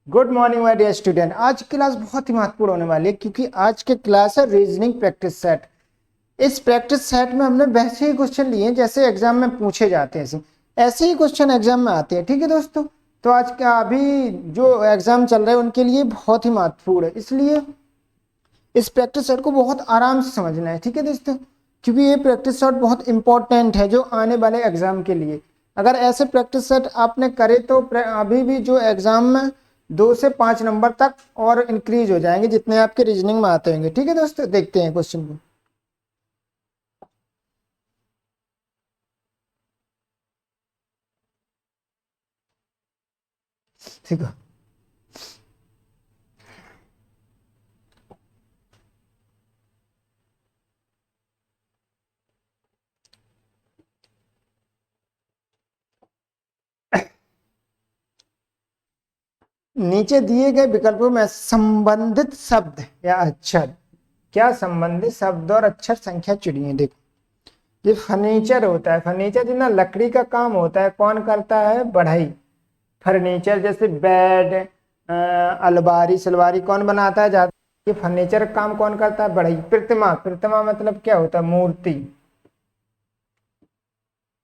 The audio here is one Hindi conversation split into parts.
Good morning my dear student. आज की क्लास बहुत ही महत्वपूर्ण होने वाली है क्योंकि आज की क्लास है रीजनिंग प्रैक्टिस सेट। इस प्रैक्टिस सेट में हमने वैसे ही क्वेश्चन लिए हैं जैसे एग्जाम में पूछे जाते हैं, ऐसे ही क्वेश्चन एग्जाम में आते हैं। ठीक है दोस्तों, तो आज का अभी जो एग्जाम चल रहे हैं उनके लिए बहुत ही महत्वपूर्ण है, इसलिए इस प्रैक्टिस सेट को बहुत आराम से समझना है। ठीक है दोस्तों, क्योंकि ये प्रैक्टिस सेट बहुत इंपॉर्टेंट है जो आने वाले एग्जाम के लिए। अगर ऐसे प्रैक्टिस सेट आपने करे तो अभी भी जो एग्जाम में 2 से 5 नंबर तक और इंक्रीज हो जाएंगे जितने आपके रीजनिंग में आते होंगे। ठीक है दोस्तों, देखते हैं क्वेश्चन को। ठीक है, नीचे दिए गए विकल्पों में संबंधित शब्द या अक्षर, क्या संबंधित शब्द और अक्षर संख्या चुनिए। देखो, ये फर्नीचर होता है, फर्नीचर जितना लकड़ी का काम होता है कौन करता है? बढ़ई। फर्नीचर जैसे बेड, अलमारी सलवारी कौन बनाता है? ज्यादा ये फर्नीचर का काम कौन करता है? बढ़ई। प्रतिमा, प्रतिमा मतलब क्या होता है? मूर्ति।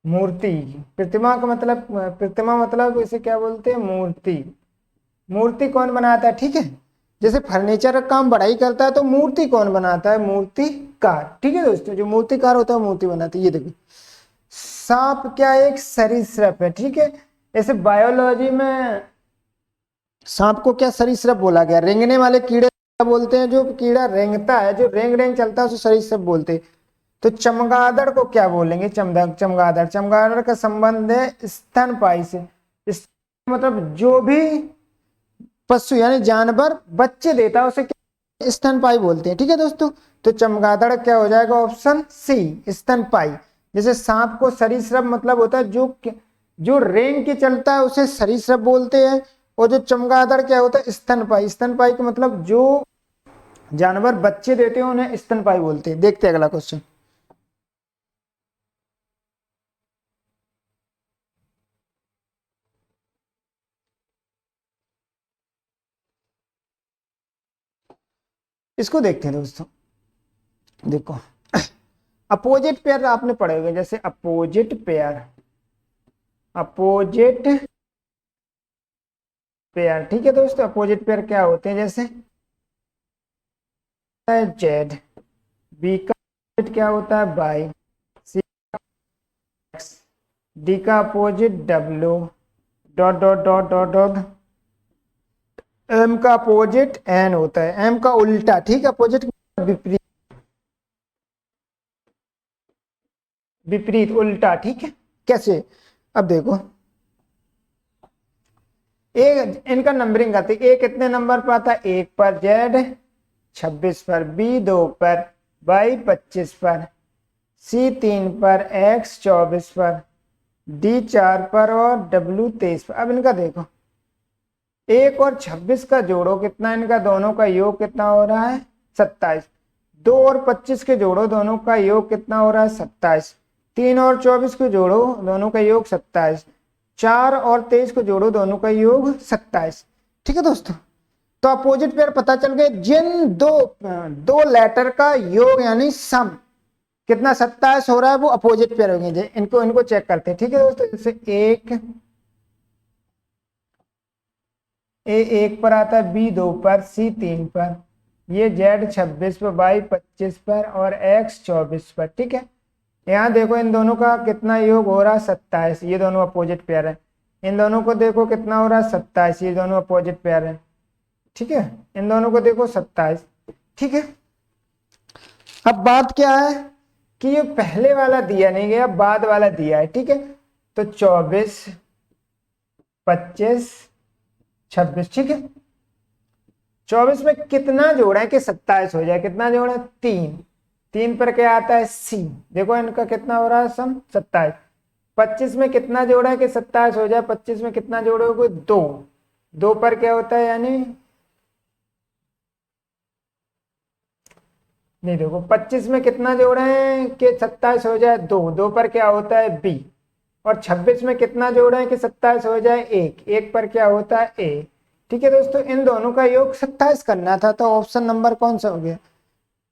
मूर्ति, प्रतिमा का मतलब, प्रतिमा मतलब इसे क्या बोलते हैं? मूर्ति। मूर्ति कौन बनाता है? ठीक है, जैसे फर्नीचर का काम बढ़ई करता है तो मूर्ति कौन बनाता है? मूर्तिकार। ठीक है दोस्तों, जो मूर्तिकार होता है मूर्ति बनाती है। ये देखिए, सांप क्या एक सरीसृप है। ठीक है, ऐसे बायोलॉजी में सांप को क्या सरीसृप बोला गया? रेंगने वाले कीड़े बोलते हैं, जो कीड़ा रेंगता है, जो रेंग रेंग चलता है उसे सरीसृप बोलते हैं। तो चमगादड़ को क्या बोलेंगे? चमगादड़। चमगादड़ का संबंध है स्तनपायी से। मतलब जो भी पशु यानी जानवर बच्चे देता है उसे क्या स्तनपायी बोलते हैं। ठीक है दोस्तों, तो चमगादड़ क्या हो जाएगा? ऑप्शन सी, स्तनपायी। जैसे सांप को सरीसृप मतलब होता है जो रेंग के चलता है उसे सरीसृप बोलते हैं, और जो चमगादड़ क्या होता है? स्तनपायी। स्तनपायी का मतलब जो जानवर बच्चे देते हैं उन्हें स्तनपायी बोलते हैं। देखते हैं अगला क्वेश्चन। इसको देखते हैं दोस्तों। देखो, अपोजिट पेयर आपने पढ़े होंगे, जैसे अपोजिट पेयर, अपोजिट पेयर। ठीक है दोस्तों, अपोजिट पेयर क्या होते हैं? जैसे जेड, बी का अपोजिट क्या होता है? बाई, सी एक्स, डी का opposite W, dot dot dot dot dot, M का अपोजिट एन होता है, एम का उल्टा। ठीक है, अपोजिट विपरीत, विपरीत उल्टा। ठीक है, कैसे? अब देखो, ए इनका नंबरिंग आती है। ए कितने नंबर पर आता है? 1 पर, जेड 26 पर, बी 2 पर, वाई 25 पर, सी 3 पर, एक्स 24 पर, डी 4 पर और डब्ल्यू 23 पर। अब इनका देखो, 1 और 26 का जोड़ो कितना? इनका दोनों का योग कितना हो रहा है? 27। 2 और 25 के जोड़ो, दोनों का योग कितना हो रहा है? 27। 3 और 24 को जोड़ो, दोनों का योग 27। 4 और 23 को जोड़ो, दोनों का योग 27। ठीक है दोस्तों, तो अपोजिट पेयर पता चल गए। जिन दो दो लेटर का योग यानी सम कितना 27 हो रहा है वो अपोजिट पेयर होंगे। इनको इनको चेक करते हैं। ठीक है दोस्तों, जैसे ए 1 पर आता है, बी 2 पर, सी 3 पर, ये जेड 26 पर, वाई 25 पर और एक्स 24 पर। ठीक है, यहाँ देखो इन दोनों का कितना योग हो रहा है? 27। ये दोनों अपोजिट पेयर है। इन दोनों को देखो कितना हो रहा है? 27। ये दोनों अपोजिट पेयर है। ठीक है, इन दोनों को देखो 27। ठीक है, अब बात क्या है कि ये पहले वाला दिया नहीं गया, बाद वाला दिया है। ठीक है, तो 24 25 26। ठीक है, 24 में कितना जोड़ा है कि 27 हो जाए? कितना जोड़ा है? 3। 3 पर क्या आता है? सी। देखो इनका कितना हो रहा है? सम 27। 25 में कितना जोड़ा है कि 27 हो जाए? 25 में कितना जोड़ोगे? 2। 2 पर क्या होता है? यानी नहीं, देखो 25 में कितना जोड़े हैं कि 27 हो जाए? 2। 2 पर क्या होता है? बी। और 26 में कितना जोड़े हैं कि 27 हो जाए? 1। 1 पर क्या होता है? ए। ठीक है दोस्तों, इन दोनों का योग 27 करना था, तो ऑप्शन नंबर कौन सा हो गया,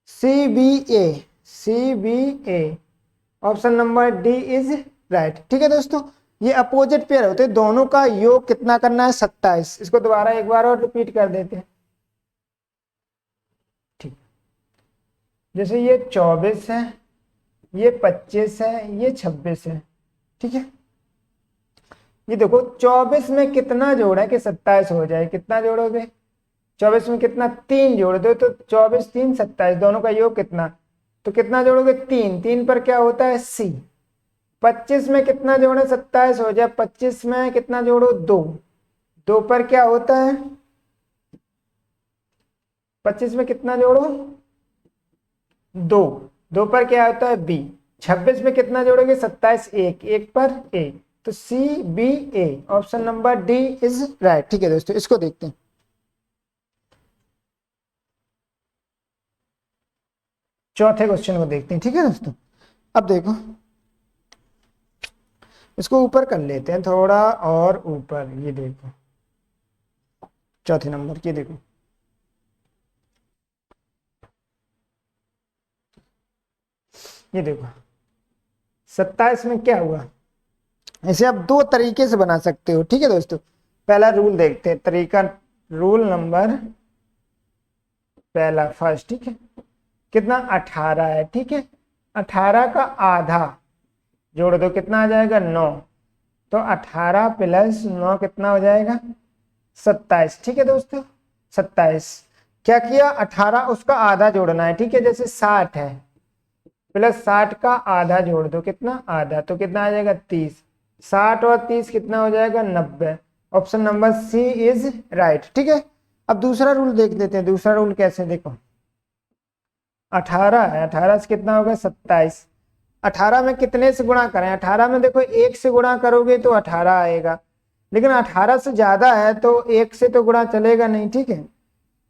C B A, C B A, option number D is right. ठीक है दोस्तों, ये अपोजिट पेयर होते हैं, दोनों का योग कितना करना है, 27। इसको दोबारा एक बार और रिपीट कर देते हैं। ठीक, जैसे ये 24 है, ये 25 है, ये 26 है। ठीक है, ये देखो 24 में कितना जोड़ा है कि 27 हो जाए, कितना जोड़ोगे, 24 में कितना, 3 जोड़ दो, तो 24 3 27, दोनों का योग कितना, तो कितना जोड़ोगे, 3, 3 पर क्या होता है सी। 25 में कितना जोड़े, 27 हो जाए, 25 में कितना जोड़ो, 2, 2 पर क्या होता है, 25 में कितना जोड़ो, 2, 2 पर क्या होता है बी। 26 में कितना जोड़ोगे, 27, 1, 1 पर ए, तो C B A, option number D is right. ठीक है दोस्तों, इसको देखते हैं। चौथे क्वेश्चन को देखते हैं। ठीक है दोस्तों, अब देखो, इसको ऊपर कर लेते हैं थोड़ा और ऊपर, ये देखो चौथे नंबर, ये देखो ये देखो 27 में क्या हुआ, इसे आप दो तरीके से बना सकते हो। ठीक है दोस्तों, पहला रूल देखते हैं, तरीका, रूल नंबर पहला, फर्स्ट। ठीक है, कितना, 18 है। ठीक है, 18 का आधा जोड़ दो, कितना आ जाएगा, 9, तो 18 प्लस 9 कितना हो जाएगा, 27। ठीक है दोस्तों, 27 क्या किया, 18 उसका आधा जोड़ना है। ठीक है, जैसे 60 है, प्लस 60 का आधा जोड़ दो, कितना, आधा, तो कितना आ जाएगा, 30, 60 और 30 कितना हो जाएगा, 90, option number C is right. ठीक है, अब दूसरा रूल देख लेते हैं। दूसरा रूल कैसे, देखो 18 है, 18 से कितना होगा, 27, 18 में कितने से गुणा करें, 18 में देखो 1 से गुणा करोगे तो 18 आएगा, लेकिन 18 से ज्यादा है तो 1 से तो गुणा चलेगा नहीं। ठीक है,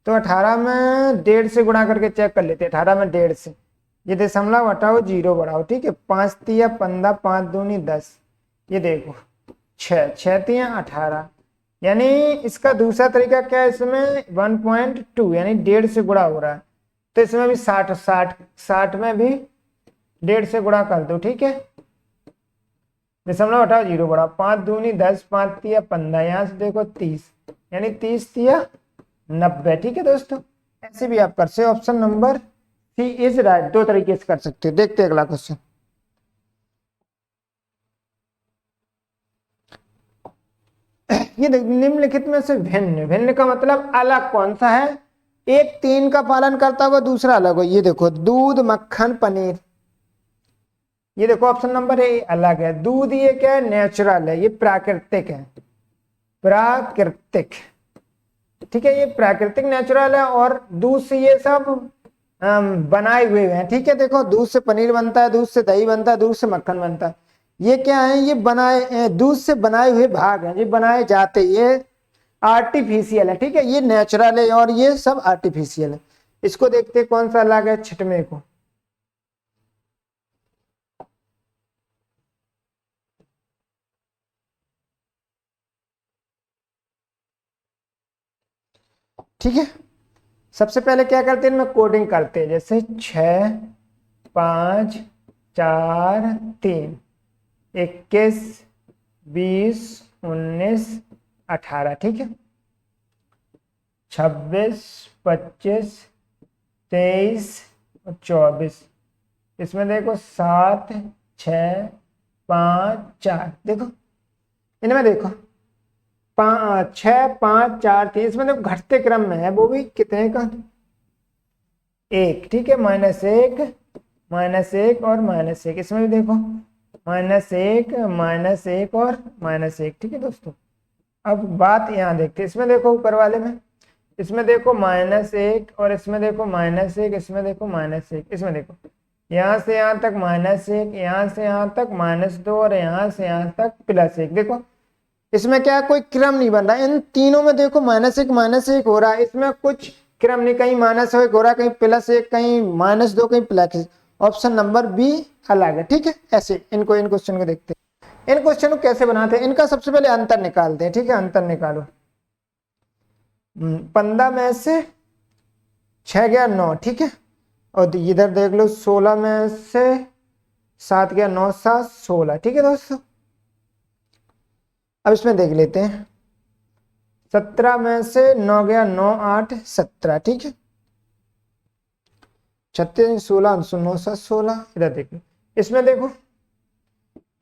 तो 18 में 1.5 से गुणा करके चेक कर लेते हैं, 18 में 1.5 से, ये दशमलव हटाओ, 0 बढ़ाओ। ठीक है, 5 तिया 15, 5 दूनी 10, ये देखो 6, 6 तिया 18, यानी इसका दूसरा तरीका क्या है, इसमें 1.2 यानी 1.5 से गुणा हो रहा है, तो इसमें भी 60 में भी 1.5 से गुणा कर दो। ठीक है, दशमलव हटाओ, 0 बढ़ाओ, 5 दूनी 10, 5 तिया 15, यहाँ से देखो 30, यानी 30 तिया 90। ठीक है दोस्तों, ऐसे भी आप कर सकते, option number C is right. दो तरीके से कर सकते हो। देखते हैं अगला क्वेश्चन, ये निम्नलिखित में से भिन्न, भिन्न का मतलब अलग कौन सा है, एक 3 का पालन करता हुआ दूसरा अलग हो। ये देखो दूध, मक्खन, पनीर, ये देखो ऑप्शन नंबर ए अलग है। दूध ये क्या है, नेचुरल है, ये प्राकृतिक है, प्राकृतिक। ठीक है, ये प्राकृतिक नेचुरल है, और दूध से ये सब बनाए हुए हैं। ठीक है, देखो दूध से पनीर बनता है, दूध से दही बनता है, दूध से मक्खन बनता है। ये क्या है, ये बनाए, दूध से बनाए हुए भाग हैं, ये बनाए जाते, ये आर्टिफिशियल है। ठीक है, ये नेचुरल है और ये सब आर्टिफिशियल है। इसको देखते हैं कौन सा अलग है, छठवें को। ठीक है, सबसे पहले क्या करते हैं, इनमें कोडिंग करते हैं, जैसे 6 5 4 3, 21 20 19 18। ठीक है, 26 25 23 और 24, इसमें देखो 7 6 5 4, देखो इनमें देखो 6 5 4 3, इसमें देखो घटते क्रम में है, वो भी कितने का, 1। ठीक है, -1 -1 और -1, इसमें भी देखो -1 -1 और -1। ठीक है दोस्तों, अब बात यहाँ देखते हैं, इसमें देखो ऊपर वाले में, इसमें देखो -1 और इसमें देखो -1, इसमें देखो -1, इसमें देखो यहाँ से यहाँ तक -1, यहाँ से यहाँ तक -2 और यहाँ से यहाँ तक +1। देखो इसमें क्या है, कोई क्रम नहीं बन रहा, इन तीनों में देखो -1 -1 हो रहा है, इसमें कुछ क्रम नहीं, कहीं -1 हो रहा है, कहीं +1, कहीं -2, कहीं +1। ऑप्शन नंबर बी अलग है। ठीक है, ऐसे इन क्वेश्चन को देखते हैं। इन क्वेश्चन को कैसे बनाते हैं, इनका सबसे पहले अंतर निकालते हैं। ठीक है, अंतर निकालो, 15 में से 6 गया 9, ठीक है। और इधर देख लो 16 में से 7 गया 9 7 16, ठीक है दोस्तों। अब इसमें देख लेते हैं 17 में से 9 गया 9 8 17, ठीक है। 36 16 9 7 16। इधर देखो, इसमें देखो,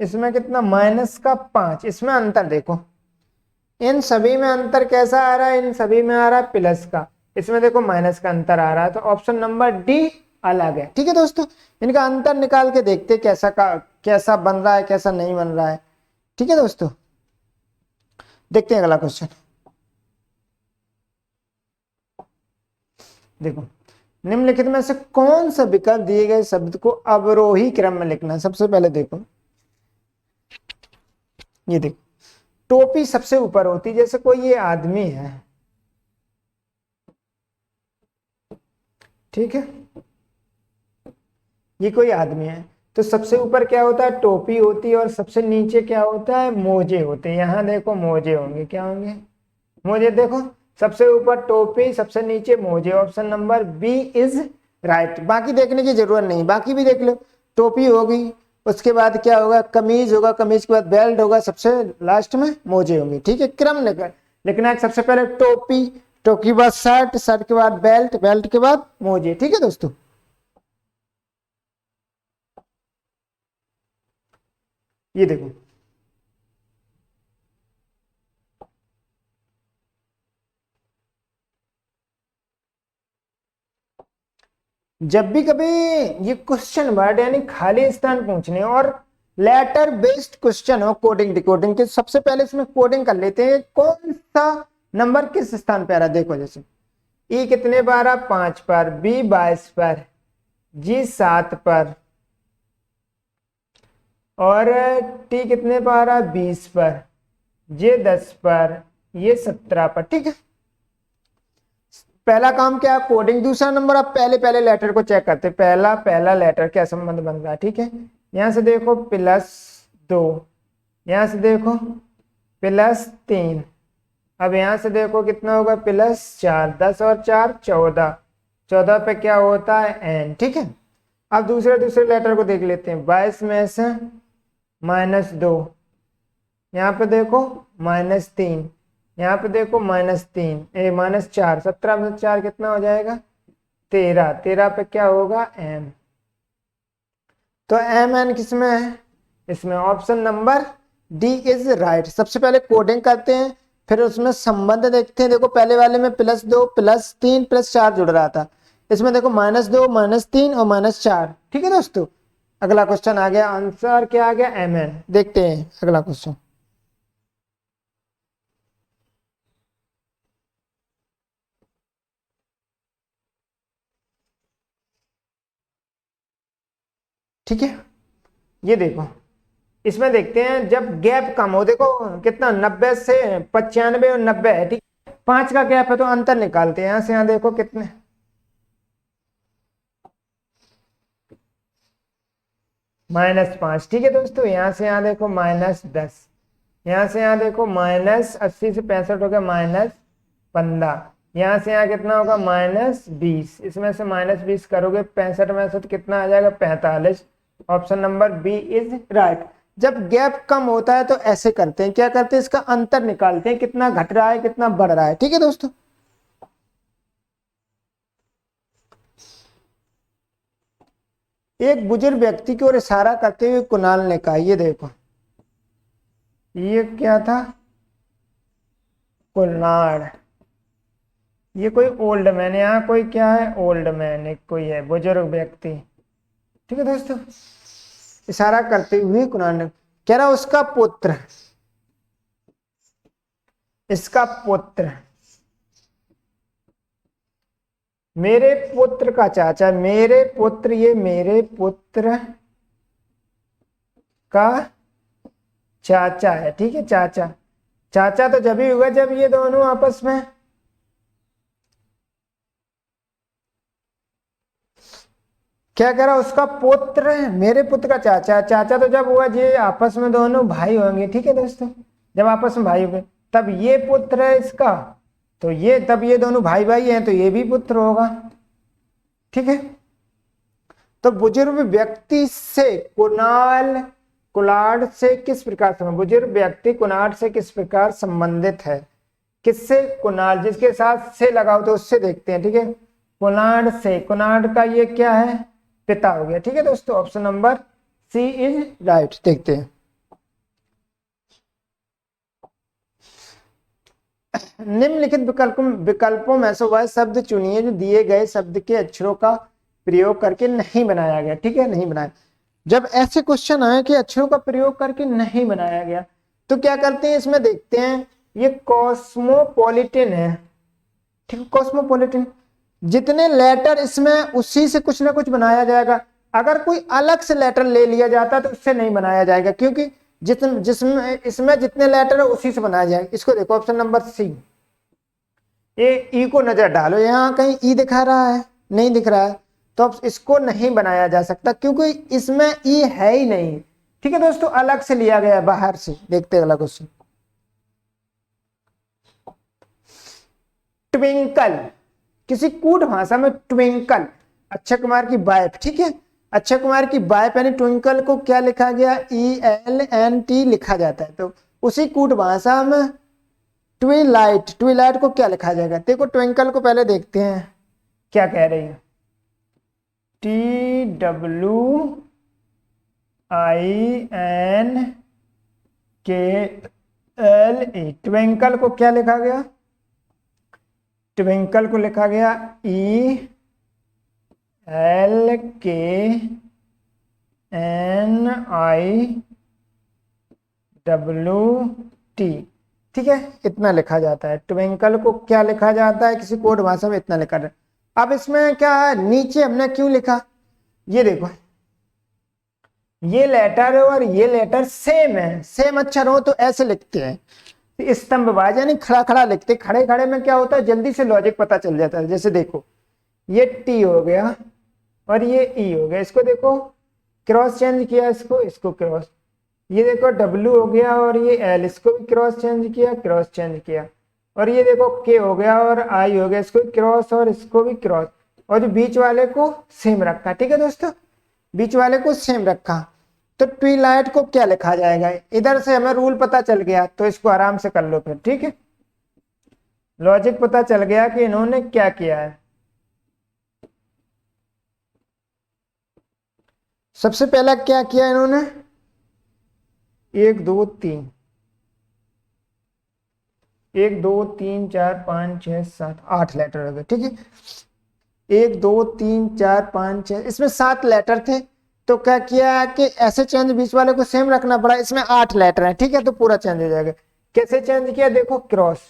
इसमें कितना -5, इसमें अंतर देखो, इन सभी में अंतर कैसा आ रहा है, इन सभी में आ रहा है प्लस का, इसमें देखो माइनस का अंतर आ रहा है, तो ऑप्शन नंबर डी अलग है, ठीक है दोस्तों। इनका अंतर निकाल के देखते कैसा बन रहा है, कैसा नहीं बन रहा है, ठीक है दोस्तों। देखते हैं अगला क्वेश्चन। देखो, निम्नलिखित में से कौन सा विकल्प दिए गए शब्द को अवरोही क्रम में लिखना है। सबसे पहले देखो, ये देखो, टोपी सबसे ऊपर होती, जैसे कोई ये आदमी है, ठीक है, ये कोई आदमी है, तो सबसे ऊपर क्या होता है, टोपी होती है, और सबसे नीचे क्या होता है, मोजे होते हैं। यहाँ देखो मोजे होंगे, क्या होंगे, मोजे। देखो, सबसे ऊपर टोपी, सबसे नीचे मोजे, option number B is right. बाकी देखने की जरूरत नहीं, बाकी भी देख लो, टोपी होगी, उसके बाद क्या होगा, कमीज होगा, कमीज के बाद बेल्ट होगा, सबसे लास्ट में मोजे होंगे, ठीक है। क्रम लिखना है, सबसे पहले टोपी, टोपी के बाद शर्ट, शर्ट के बाद बेल्ट, बेल्ट के बाद मोजे, ठीक है दोस्तों। ये देखो, जब भी कभी ये क्वेश्चन वर्ड यानी खाली स्थान पूछने और लेटर बेस्ड क्वेश्चन हो कोडिंग डिकोडिंग के, सबसे पहले इसमें कोडिंग कर लेते हैं, कौन सा नंबर किस स्थान पे आ रहा है। देखो, जैसे ई कितने पर आ रहा, 5 पर, बी 22 पर, जी 7 पर, और टी कितने पर आ रहा, 20 पर, जे 10 पर, ये 17 पर, ठीक है। पहला काम क्या है, कोडिंग। दूसरा नंबर, आप पहले पहले लेटर को चेक करते, पहला लेटर क्या संबंध बन रहा है, ठीक है। यहां से देखो +2, यहां से देखो +3, अब यहां से देखो कितना होगा, +4, 10 और 4 14, 14 पे क्या होता है, एन, ठीक है। अब दूसरे लेटर को देख लेते हैं, 22 में से -2, यहाँ पे देखो -3, यहाँ पे देखो -3 -4, 17 में 4 कितना हो जाएगा, 13, 13 पे क्या होगा, एम। तो एम एन किसमें है, इसमें option number D is right. सबसे पहले कोडिंग करते हैं, फिर उसमें संबंध देखते हैं। देखो, पहले वाले में +2 +3 +4 जुड़ रहा था, इसमें देखो -2 -3 और -4, ठीक है दोस्तों। अगला क्वेश्चन आ गया, आंसर क्या आ गया, एम एन। देखते हैं अगला क्वेश्चन। ठीक है, ये देखो, इसमें देखते हैं जब गैप कम हो, देखो कितना 90 से 95 और 90 है, ठीक, 5 का गैप है, तो अंतर निकालते हैं। यहां से यहां देखो कितने, -5, ठीक है दोस्तों। यहां से यहां देखो -10, यहां से यहां देखो -80 से 65 हो गया, -15, यहां से यहां कितना होगा, -20, इसमें से -20 करोगे 65 में से तो कितना आ जाएगा, 45। Option number B is right. जब गैप कम होता है तो ऐसे करते हैं, क्या करते हैं, इसका अंतर निकालते हैं, कितना घट रहा है कितना बढ़ रहा है, ठीक है दोस्तों। एक बुजुर्ग व्यक्ति की ओर इशारा करते हुए कुणाल ने कहा, ये देखो, ये क्या था, कुल्हाड़, ये कोई ओल्ड मैन, यहाँ कोई क्या है, ओल्ड मैन, एक कोई है बुजुर्ग व्यक्ति, ठीक है दोस्तों। इशारा करते हुए कुरान ने कह रहा, उसका पुत्र, इसका पुत्र, मेरे पुत्र का चाचा, मेरे पुत्र, ये मेरे पुत्र का चाचा है, ठीक है। चाचा, चाचा तो जब ही होगा जब ये दोनों आपस में, क्या कह रहा, उसका पुत्र, मेरे पुत्र का चाचा, चाचा तो जब हुआ ये आपस में दोनों भाई होंगे, ठीक है दोस्तों, जब आपस में भाई होंगे तब ये पुत्र है इसका, तो ये तब ये दोनों भाई भाई हैं तो ये भी पुत्र होगा। ठीक है, तो बुजुर्ग व्यक्ति से कुलाड से किस प्रकार संबंधित, बुजुर्ग व्यक्ति कुणाड से किस प्रकार संबंधित है, किससे, कुणाल, जिसके साथ से लगाओ तो उससे देखते हैं। ठीक है, कुणाड से, कुणाड का ये क्या है, पिता हो गया। ठीक है दोस्तों, option number C is right. देखते हैं, निम्नलिखित विकल्पों में से वह शब्द चुनिए जो दिए गए शब्द के अक्षरों का प्रयोग करके नहीं बनाया गया। ठीक है, नहीं बनाया। जब ऐसे क्वेश्चन आए कि अक्षरों का प्रयोग करके नहीं बनाया गया तो क्या करते हैं, इसमें देखते हैं, ये कॉस्मोपॉलिटन है। ठीक है, कॉस्मोपॉलिटन, जितने लेटर इसमें उसी से कुछ ना कुछ बनाया जाएगा। अगर कोई अलग से लेटर ले लिया जाता तो उससे नहीं बनाया जाएगा, क्योंकि जिसमें इसमें जितने लेटर है उसी से बनाया जाएगा। इसको देखो, ऑप्शन नंबर सी, ये ई को नजर डालो, यहाँ कहीं ई दिखा रहा है, नहीं दिख रहा है, तो अब इसको नहीं बनाया जा सकता क्योंकि इसमें ई है ही नहीं। ठीक है दोस्तों, अलग से लिया गया बाहर से। देखते हैं अगला क्वेश्चन, ट्विंकल, किसी कूट भाषा में ट्विंकल अक्षय कुमार की वाइफ। ठीक है, अक्षय कुमार की वाइफ यानी ट्विंकल को क्या लिखा गया, ELNT लिखा जाता है। तो उसी कूट भाषा में ट्विलाइट, ट्विलाइट को क्या लिखा जाएगा। देखो ट्विंकल को पहले देखते हैं क्या कह रही है, TWINKLE, ट्विंकल को क्या लिखा गया, ट्विंकल को लिखा गया ELKNIWT। ठीक है, इतना लिखा जाता है। ट्विंकल को क्या लिखा जाता है किसी कोड भाषा में, इतना लिखा जाता है। अब इसमें क्या है, नीचे हमने क्यों लिखा, ये देखो, ये लेटर और ये लेटर सेम है, सेम अक्षर हो तो ऐसे लिखते हैं, स्तंभवाज यानी खड़ा खड़ा लिखते। खड़े खड़े में क्या होता है, जल्दी से लॉजिक पता चल जाता है। जैसे देखो, ये टी हो गया और ये ई हो गया, इसको देखो क्रॉस चेंज किया, इसको क्रॉस, ये देखो डब्ल्यू हो गया और ये एल, इसको भी क्रॉस चेंज किया, क्रॉस चेंज किया, और ये देखो के हो गया और आई हो गया, इसको भी क्रॉस और इसको भी क्रॉस, और जो बीच वाले को सेम रखा। ठीक है दोस्तों, बीच वाले को सेम रखा। तो ट्विलाइट को क्या लिखा जाएगा, इधर से हमें रूल पता चल गया, तो इसको आराम से कर लो फिर। ठीक है, लॉजिक पता चल गया कि इन्होंने क्या किया है। सबसे पहला क्या किया इन्होंने, 1 2 3, 1 2 3 4 5 6 7 8 लेटर हो गए। ठीक है, 1 2 3 4 5 6, इसमें 7 लेटर थे, तो क्या किया कि ऐसे चेंज बीच वाले को सेम रखना पड़ा। इसमें 8 लेटर हैं। ठीक है, तो पूरा चेंज हो जाएगा। कैसे चेंज किया, देखो क्रॉस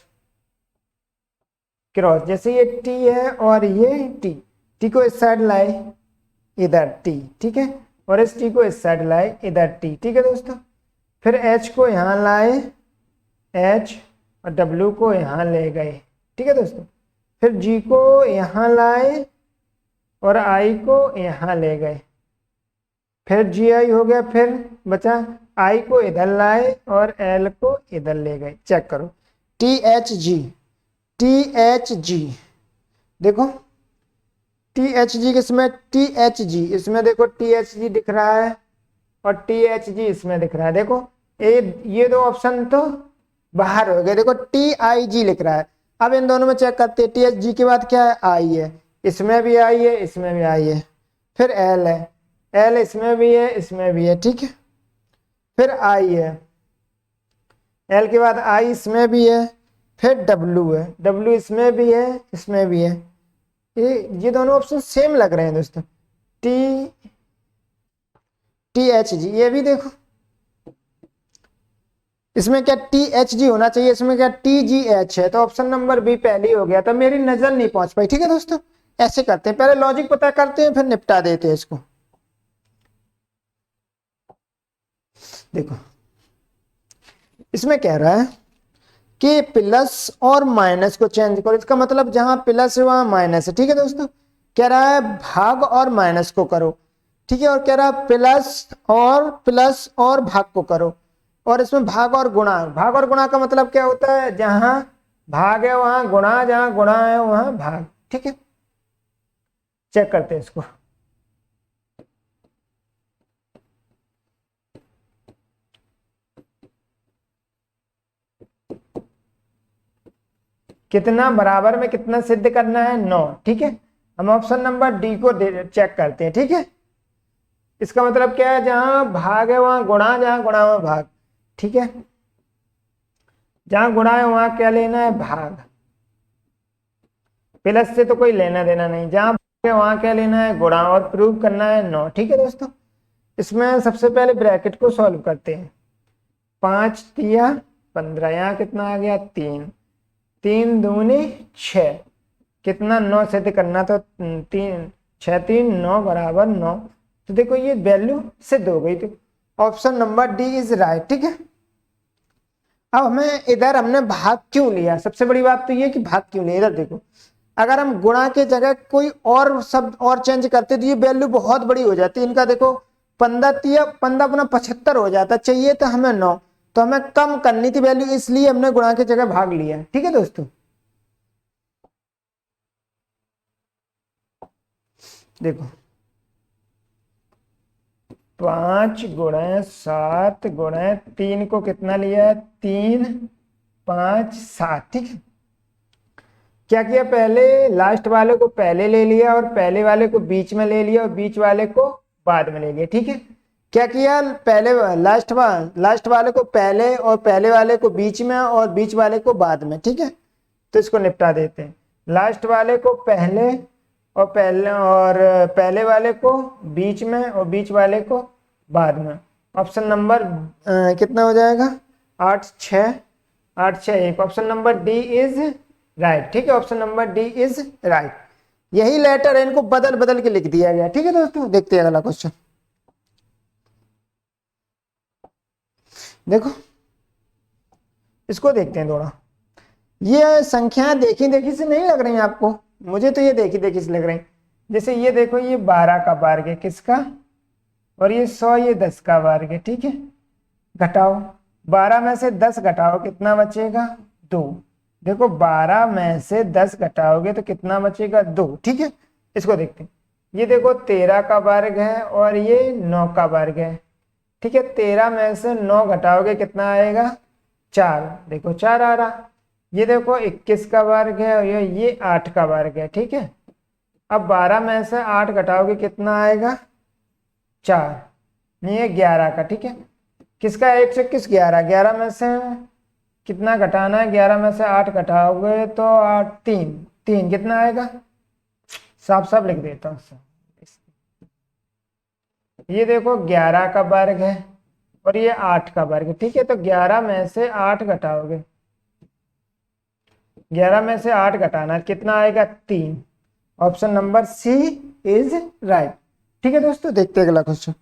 क्रॉस, जैसे ये टी है और ये टी को इस साइड लाए, इधर टी। ठीक है, और इस टी को इस साइड लाए, इधर टी। ठीक है दोस्तों, फिर एच को यहाँ लाए, एच, और डब्ल्यू को यहाँ ले गए। ठीक है दोस्तों, फिर जी को यहाँ लाए और आई को यहाँ ले गए, फिर जी आई हो गया, फिर बचा आई को इधर लाए और एल को इधर ले गए। चेक करो, THG, देखो THG किसमें, THG इसमें देखो, THG दिख रहा है और THG इसमें दिख रहा है। देखो ये दो ऑप्शन तो बाहर हो गए। देखो TIG लिख रहा है। अब इन दोनों में चेक करते हैं, THG के बाद क्या है, आई है, इसमें भी आई है, इसमें भी आई है, फिर एल है, एल इसमें भी है, इसमें भी है। ठीक है, फिर आई है, एल के बाद आई इसमें भी है, फिर डब्ल्यू है, डब्ल्यू इसमें भी है, इसमें भी है। ये दोनों ऑप्शन सेम लग रहे हैं दोस्तों। THG, ये भी देखो, इसमें क्या THG होना चाहिए, इसमें क्या TGH है, तो ऑप्शन नंबर बी पहले हो गया, तो मेरी नजर नहीं पहुंच पाई। ठीक है दोस्तों, ऐसे करते हैं, पहले लॉजिक पता करते हैं फिर निपटा देते हैं इसको। देखो इसमें कह रहा है कि प्लस और माइनस को चेंज करो, इसका मतलब जहां प्लस है वहां माइनस है। ठीक है दोस्तों, कह रहा है भाग और माइनस को करो। ठीक है, और कह रहा है प्लस और भाग को करो, और इसमें भाग और गुणा का मतलब क्या होता है, जहां भाग है वहां गुणा, जहां गुणा है वहां भाग। ठीक है, चेक करते हैं इसको। कितना बराबर में कितना सिद्ध करना है, 9। ठीक है, हम ऑप्शन नंबर डी को चेक करते हैं। ठीक है, इसका मतलब क्या है, जहां भाग है वहां गुणा, जहां गुणा है भाग। ठीक है, जहां गुणा है वहां क्या लेना है, भाग। प्लस से तो कोई लेना देना नहीं, जहां भाग है वहां क्या लेना है, गुणा, और प्रूव करना है 9। ठीक है दोस्तों, इसमें सबसे पहले ब्रैकेट को सॉल्व करते हैं। 5 तिया 15, यहाँ कितना आ गया, 3, 3 दूनी 6, कितना 9 सिद्ध करना, तो 3 6 3 9 बराबर 9। तो देखो ये वैल्यू सिद्ध हो गई, तो option number D is right. ठीक है, अब हमें इधर हमने भाग क्यों लिया, सबसे बड़ी बात तो ये कि भाग क्यों लिया। इधर देखो, अगर हम गुणा के जगह कोई और शब्द और चेंज करते तो ये वैल्यू बहुत बड़ी हो जाती। इनका देखो 15 तिया 15 अपना 75 हो जाता, चाहिए तो हमें 9, तो हमें कम करनी थी वैल्यू, इसलिए हमने गुणा की जगह भाग लिया। ठीक है दोस्तों, देखो 5 गुणे 7 गुणे 3 को कितना लिया है, 3 5 7। ठीक है, क्या किया, पहले लास्ट वाले को पहले ले लिया, और पहले वाले को बीच में ले लिया, और बीच वाले को बाद में ले लिया। ठीक है, क्या किया, पहले लास्ट वाले को पहले, और पहले वाले को बीच में, और बीच वाले को बाद में। ठीक है, तो इसको निपटा देते हैं। लास्ट वाले को पहले, और पहले वाले को बीच में, और बीच वाले को बाद में। ऑप्शन नंबर कितना हो जाएगा, 8 6 8 6 1, option number D is right. ठीक है, option number D is right. यही लेटर है, इनको बदल बदल के लिख दिया गया। ठीक है दोस्तों, देखते हैं अगला क्वेश्चन। देखो इसको देखते हैं थोड़ा। ये संख्याएं देखी देखी से नहीं लग रही हैं आपको, मुझे तो ये देखी देखी से लग रही। जैसे ये देखो, ये 12 का वर्ग है किसका, और ये 100, ये 10 का वर्ग है। ठीक है, घटाओ, 12 में से 10 घटाओ, कितना बचेगा, 2। देखो 12 में से 10 घटाओगे तो कितना बचेगा, 2। ठीक है, इसको देखते हैं। ये देखो 13 का वर्ग है, और ये 9 का वर्ग है। ठीक है, 13 में से 9 घटाओगे कितना आएगा, 4। देखो 4 आ रहा। ये देखो 21 का वर्ग है, और ये 8 का वर्ग है। ठीक है, अब 12 में से 8 घटाओगे कितना आएगा, 4। ये 11 का। ठीक है, किसका, 1 से 21 11, 11 में से कितना घटाना है, 11 में से 8 घटाओगे तो 8 3 3 कितना आएगा, साफ साफ लिख देता हूँ। ये देखो 11 का वर्ग है, और ये 8 का वर्ग। ठीक है, तो 11 में से 8 घटाओगे, 11 में से 8 घटाना कितना आएगा, 3। Option number C is right. ठीक है दोस्तों, देखते हैं अगला क्वेश्चन।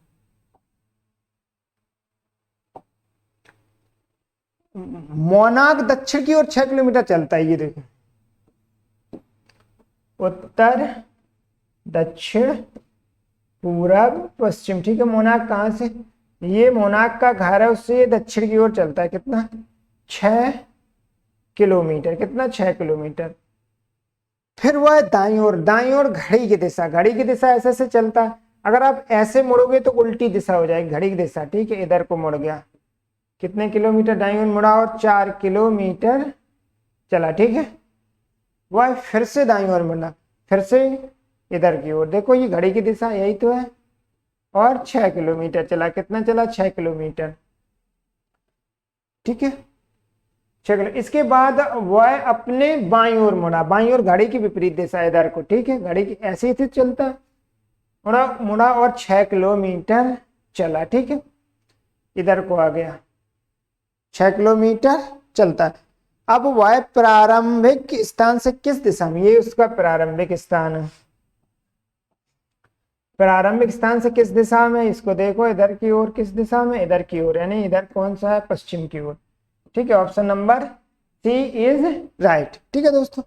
मोनाक दक्षिण की ओर 6 किलोमीटर चलता है। ये देखो, उत्तर दक्षिण पूरब पश्चिम। ठीक है, मोनाक कहां से, ये मोनाक का घर है, उससे दक्षिण की ओर चलता है, कितना, 6 किलोमीटर। कितना, 6 किलोमीटर। फिर वह है दाईं ओर, दाईं ओर घड़ी की दिशा, घड़ी की दिशा ऐसे से चलता है। अगर आप ऐसे मुड़ोगे तो उल्टी दिशा हो जाएगी घड़ी की दिशा। ठीक है, इधर को मुड़ गया, कितने किलोमीटर दाईं ओर मुड़ा, और 4 किलोमीटर चला। ठीक है, वह फिर से दाईं ओर मुड़ा, फिर से इधर की ओर। देखो ये घड़ी की दिशा यही तो है, और 6 किलोमीटर चला। कितना चला, 6 किलोमीटर। ठीक है, 6 किलो। इसके बाद वह अपने बाईं ओर मुड़ा, बाईं ओर घड़ी की विपरीत दिशा इधर को। ठीक है, घड़ी की ऐसे ही चलता है, मुड़ा मुड़ा, और 6 किलोमीटर चला। ठीक है, इधर को आ गया, 6 किलोमीटर चलता है। अब वह प्रारंभिक स्थान से किस दिशा में, ये उसका प्रारंभिक स्थान है। प्रारंभिक स्थान से किस दिशा में, इसको देखो, इधर की ओर किस दिशा में, इधर की ओर, यानी इधर कौन सा है, पश्चिम की ओर। ठीक है, option number C is right. ठीक है दोस्तों,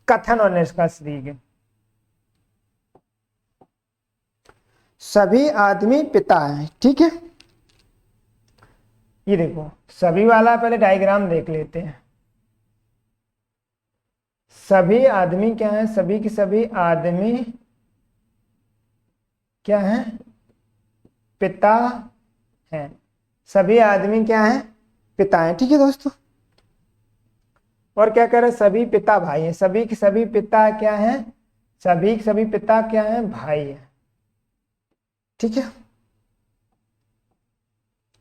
कथन और निष्कर्ष दी गई। सभी आदमी पिता हैं। ठीक है, ये देखो सभी वाला पहले डायग्राम देख लेते हैं। सभी आदमी क्या है, सभी के सभी आदमी क्या है, पिता है। सभी आदमी क्या है, पिता है। ठीक है दोस्तों, और क्या कह रहे हैं, सभी पिता भाई हैं। सभी के सभी पिता क्या है, सभी के सभी पिता क्या है, भाई है। ठीक है,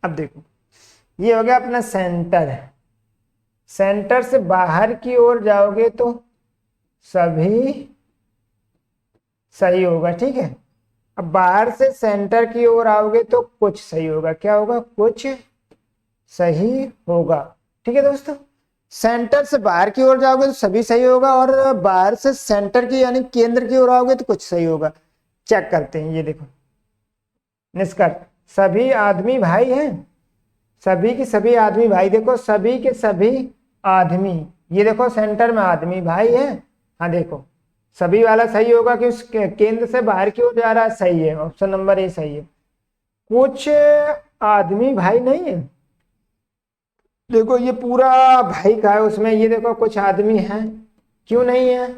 अब देखो ये हो गया अपना सेंटर है। सेंटर से बाहर की ओर जाओगे तो सभी सही होगा। ठीक है, अब बाहर से सेंटर की ओर आओगे तो कुछ सही होगा। क्या होगा, कुछ सही होगा। ठीक है दोस्तों, सेंटर से बाहर की ओर जाओगे तो सभी सही होगा, और बाहर से सेंटर की यानी केंद्र की ओर आओगे तो कुछ सही होगा। चेक करते हैं, ये देखो निष्कर्ष, सभी आदमी भाई हैं। सभी के सभी आदमी भाई, देखो सभी के सभी आदमी, ये देखो सेंटर में आदमी भाई है। हाँ देखो सभी वाला सही होगा कि उस केंद्र से बाहर की ओर जा रहा है, सही है, ऑप्शन नंबर ए सही है। कुछ आदमी भाई नहीं है, देखो ये पूरा भाई का है उसमें, ये देखो कुछ आदमी हैं, क्यों नहीं है,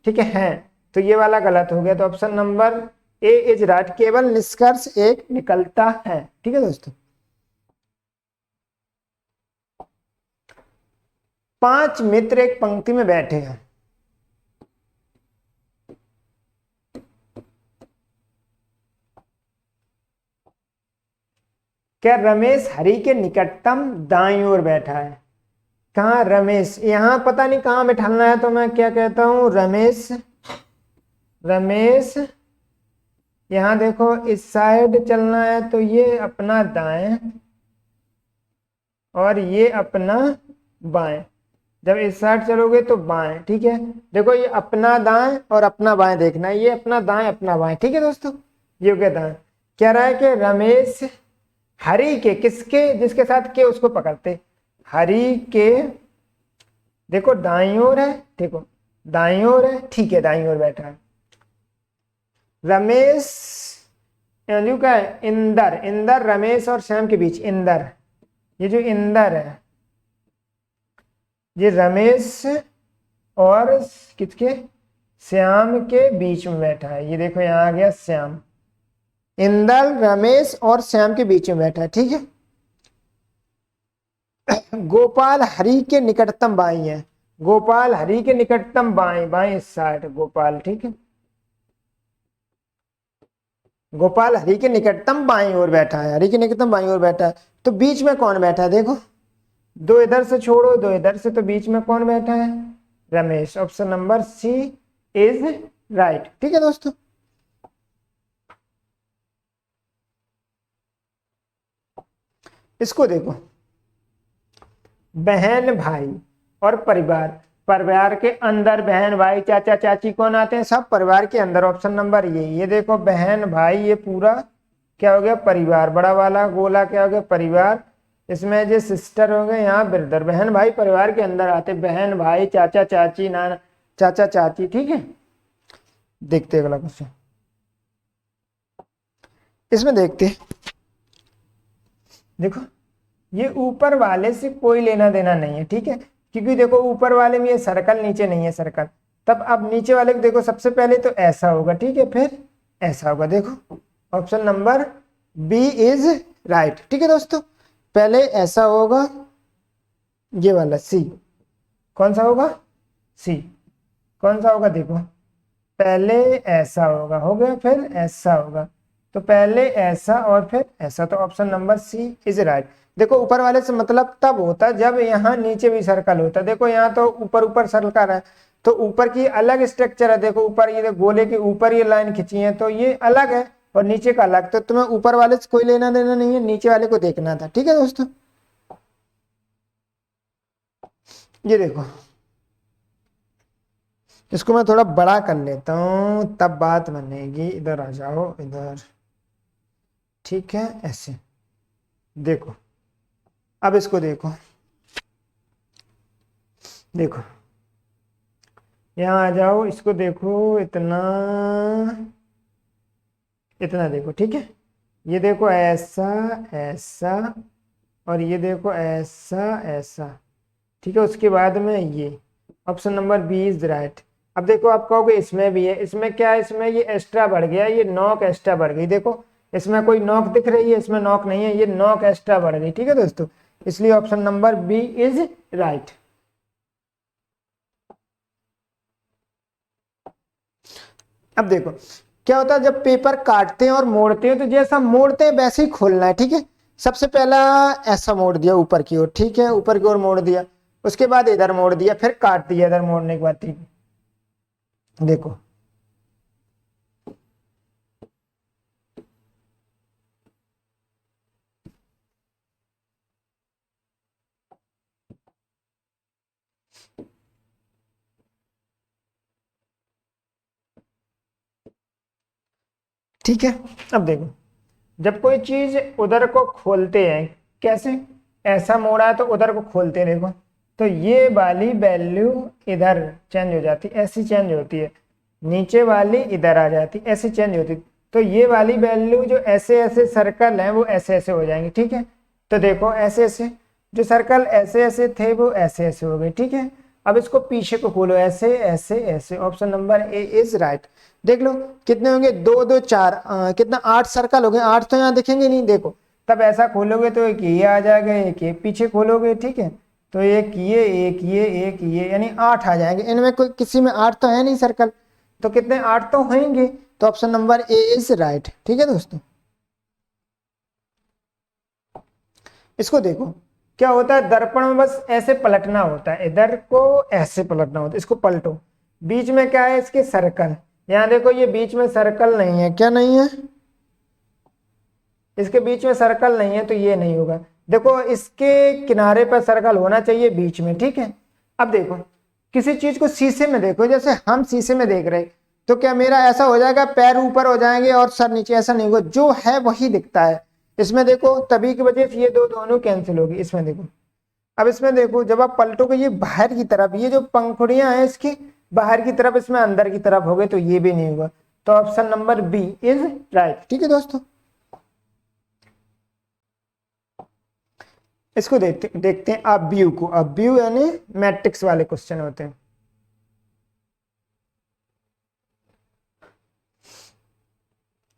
ठीक है, तो ये वाला गलत हो गया, तो option number A is right, केवल निष्कर्ष एक निकलता है। ठीक है दोस्तों, 5 मित्र एक पंक्ति में बैठे हैं। क्या रमेश हरि के निकटतम दाईं ओर बैठा है। कहा रमेश, यहां पता नहीं कहां बैठाना है, तो मैं क्या कहता हूं, रमेश, रमेश यहां देखो इस साइड चलना है तो ये अपना दाएं और ये अपना बाएं। जब इस साइड चलोगे तो बाएं। ठीक है, देखो ये अपना दाएं और अपना बाएं देखना है, ये अपना दाएं अपना बाएं। ठीक है दोस्तों, ये हो गया दाएं। कह रहा है कि रमेश हरि के, किसके, जिसके साथ के उसको पकड़ते, हरि के देखो दाईं ओर है, देखो दाईं ओर है, ठीक है दाईं ओर बैठा है। रमेश का है इंदर, इंदर रमेश और श्याम के बीच, इंदर, ये जो इंदर है ये रमेश और किसके, श्याम के बीच में बैठा है। ये देखो यहां आ गया श्याम, इंदर रमेश और श्याम के बीच में बैठा है। ठीक है, गोपाल हरि के निकटतम बाई है, गोपाल हरि के निकटतम बाई, बाई इस साइड गोपाल। ठीक है, गोपाल हरि के निकटतम बाई ओर बैठा है, हरि के निकटतम बाई ओर बैठा है, तो बीच में कौन बैठा है, देखो दो इधर से छोड़ो दो इधर से, तो बीच में कौन बैठा है, Ramesh, option number C is right. ठीक है दोस्तों, इसको देखो, बहन भाई और परिवार, परिवार के अंदर बहन भाई चाचा चाची कौन आते हैं, सब परिवार के अंदर, ऑप्शन नंबर ये देखो बहन भाई, ये पूरा क्या हो गया, परिवार, बड़ा वाला गोला क्या हो गया, परिवार, इसमें जो सिस्टर हो गए यहाँ ब्रदर, बहन भाई परिवार के अंदर आते, बहन भाई चाचा चाची नाना चाचा चाची। ठीक है, देखते अगला क्वेश्चन, इसमें देखते देखो ये ऊपर वाले से कोई लेना देना नहीं है। ठीक है, क्योंकि देखो ऊपर वाले में ये सर्कल, नीचे नहीं है सर्कल, तब अब नीचे वाले को देखो, सबसे पहले तो ऐसा होगा, ठीक है, फिर ऐसा होगा, देखो option number B is right. ठीक है दोस्तों, पहले ऐसा होगा, ये वाला सी, कौन सा होगा, सी, कौन सा होगा, देखो पहले ऐसा होगा, हो गया, फिर ऐसा होगा, तो पहले ऐसा और फिर ऐसा, तो option number C is right. देखो ऊपर वाले से मतलब तब होता जब यहाँ नीचे भी सर्कल होता, देखो यहाँ तो ऊपर ऊपर सर्कल है, तो ऊपर की अलग स्ट्रक्चर है, देखो ऊपर ये गोले के ऊपर ये लाइन खींची है तो ये अलग है, और नीचे का अलग, तो तुम्हें ऊपर वाले से कोई लेना देना नहीं है, नीचे वाले को देखना था। ठीक है दोस्तों, ये देखो इसको मैं थोड़ा बड़ा कर लेता हूं तब बात बनेगी, इधर आ जाओ इधर, ठीक है, ऐसे देखो, अब इसको देखो, देखो यहां आ जाओ, इसको देखो, इतना इतना देखो, ठीक है, ये देखो ऐसा ऐसा और ये देखो ऐसा ऐसा, ठीक है। उसके बाद में ये option number B is right. अब देखो आप कहोगे इसमें भी है, इसमें क्या है, इसमें ये एक्स्ट्रा बढ़ गया, ये नॉक एक्स्ट्रा बढ़ गई। देखो इसमें कोई नॉक दिख रही है, इसमें नॉक नहीं है, ये नॉक एक्स्ट्रा बढ़ गई, ठीक है दोस्तों। इसलिए option number B is right. अब देखो क्या होता है जब पेपर काटते हैं और मोड़ते हैं, तो जैसा मोड़ते हैं वैसे ही खोलना है, ठीक है। सबसे पहला ऐसा मोड़ दिया ऊपर की ओर, ठीक है, ऊपर की ओर मोड़ दिया, उसके बाद इधर मोड़ दिया, फिर काट दिया इधर मोड़ने के बाद, ठीक है। देखो ठीक है। अब देखो जब कोई चीज उधर को खोलते हैं, कैसे, ऐसा मोड़ा है तो उधर को खोलते हैं, देखो तो ये वाली वैल्यू इधर चेंज हो जाती, ऐसी चेंज होती है, नीचे वाली इधर आ जाती, ऐसी चेंज होती। तो ये वाली वैल्यू जो ऐसे ऐसे सर्कल हैं वो ऐसे ऐसे हो जाएंगे, ठीक है। तो देखो ऐसे ऐसे जो सर्कल ऐसे ऐसे थे वो ऐसे ऐसे हो गए, ठीक है। अब इसको पीछे को खोलो, ऐसे ऐसे ऐसे, option number A is right. देख लो कितने होंगे, दो दो चार, कितना, 8 सर्कल हो गए, 8 तो यहाँ दिखेंगे नहीं, देखो तब ऐसा खोलोगे तो एक ये आ जाएगा, एक ये पीछे खोलोगे, ठीक है, तो एक ये एक ये एक ये, यानी 8 आ जाएंगे। इनमें कोई किसी में 8 तो है नहीं सर्कल, तो कितने, 8 तो होंगे, तो option number A is right, ठीक है दोस्तों। इसको देखो क्या होता है, दर्पण में बस ऐसे पलटना होता है, इधर को ऐसे पलटना होता है, इसको पलटो, बीच में क्या है इसके सर्कल, यहां देखो ये बीच में सर्कल नहीं है, क्या नहीं है, इसके बीच में सर्कल नहीं है, तो ये नहीं होगा। देखो इसके किनारे पर सर्कल होना चाहिए बीच में, ठीक है। अब देखो किसी चीज को शीशे में देखो, जैसे हम शीशे में देख रहे, तो क्या मेरा ऐसा हो जाएगा, पैर ऊपर हो जाएंगे और सर नीचे, ऐसा नहीं होगा, जो है वही दिखता है। इसमें देखो तभी की वजह से ये दो दोनों कैंसिल होगी, इसमें देखो। अब इसमें देखो जब आप पलटोगे ये बाहर की तरफ, ये जो पंखुड़ियां हैं इसकी बाहर की तरफ, इसमें अंदर की तरफ हो गए, तो ये भी नहीं होगा, तो option number B is right, ठीक है दोस्तों। इसको देखते हैं अब व्यू को, अब व्यू यानी मैट्रिक्स वाले क्वेश्चन होते हैं।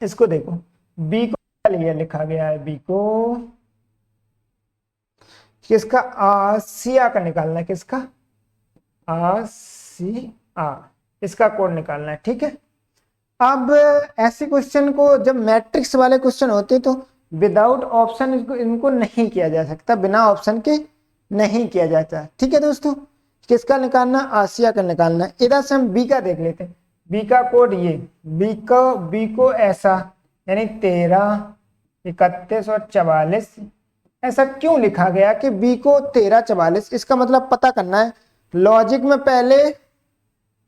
इसको देखो बी को क्या लिया, लिखा गया है बी को, किसका, आसिया का निकालना है, किसका, आसिया, इसका कोड निकालना है, ठीक है। अब ऐसे क्वेश्चन को जब मैट्रिक्स वाले क्वेश्चन होते तो विदाउट ऑप्शन इनको नहीं किया जा सकता, बिना ऑप्शन के नहीं किया जाता, ठीक है दोस्तों। किसका निकालना, आसिया का निकालना। इधर से हम बी का देख लेते हैं, बी का कोड ये, बी को ऐसा, यानी 13, 31 और 44, ऐसा क्यों लिखा गया कि बी को 13, 44, इसका मतलब पता करना है। लॉजिक में पहले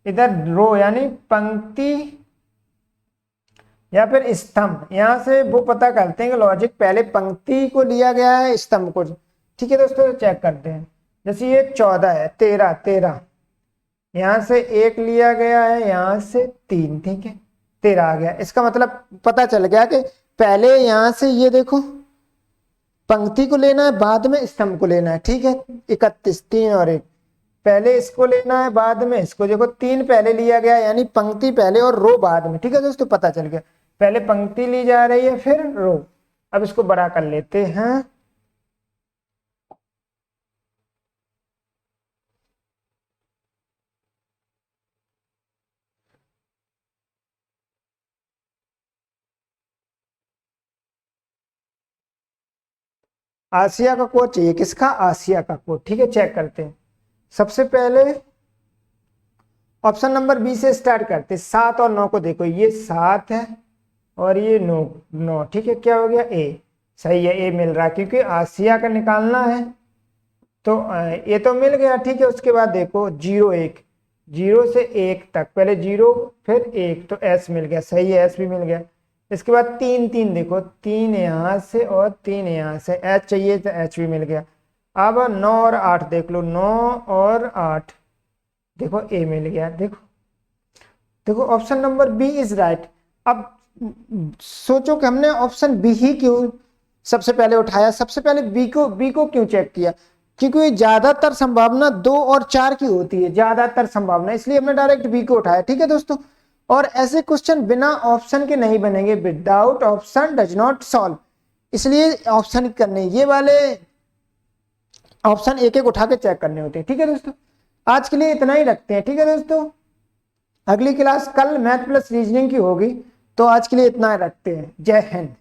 इधर रो यानी पंक्ति या फिर स्तंभ, यहां से वो पता करते हैं कि लॉजिक पहले पंक्ति को लिया गया है स्तंभ को, ठीक है दोस्तों। चेक करते हैं, जैसे ये 14 है, 13 13, यहां से 1 लिया गया है, यहां से 3, ठीक है, 13 आ गया। इसका मतलब पता चल गया कि पहले यहां से ये देखो पंक्ति को लेना है, बाद में स्तंभ को लेना है, ठीक है। 31, 3 और 1, पहले इसको लेना है बाद में इसको, देखो 3 पहले लिया गया, यानी पंक्ति पहले और रो बाद में, ठीक है दोस्तों, पता चल गया। पहले पंक्ति ली जा रही है फिर रो। अब इसको बड़ा कर लेते हैं, आसिया का कोड चाहिए, किसका, आसिया का कोड, ठीक है। चेक करते हैं, सबसे पहले ऑप्शन नंबर बी से स्टार्ट करते हैं। 7 और 9 को देखो, ये 7 है और ये 9 9, ठीक है, क्या हो गया, ए, सही है, ए मिल रहा है क्योंकि आसिया का निकालना है, तो ये तो मिल गया, ठीक है। उसके बाद देखो 0 1, 0 से 1 तक, पहले 0 फिर 1, तो एस मिल गया, सही है, एस भी मिल गया। इसके बाद 3 3 देखो, 3 यहाँ से और 3 यहाँ से, एच चाहिए तो एच भी मिल गया। अब 9 और 8 देख लो, 9 और 8 देखो, ए मिल गया, देखो देखो option number B is right. अब सोचो कि हमने ऑप्शन बी ही क्यों सबसे पहले उठाया, सबसे पहले बी को क्यों चेक किया, क्योंकि ज्यादातर संभावना 2 और 4 की होती है, ज्यादातर संभावना, इसलिए हमने डायरेक्ट बी को उठाया। ठीक है दोस्तों, और ऐसे क्वेश्चन बिना ऑप्शन के नहीं बनेंगे, without option does not solve, इसलिए ऑप्शन करने, ये वाले ऑप्शन एक एक उठा के चेक करने होते हैं। ठीक है दोस्तों, आज के लिए इतना ही रखते हैं। ठीक है दोस्तों, अगली क्लास कल मैथ प्लस रीजनिंग की होगी, तो आज के लिए इतना ही रखते हैं। जय हिंद।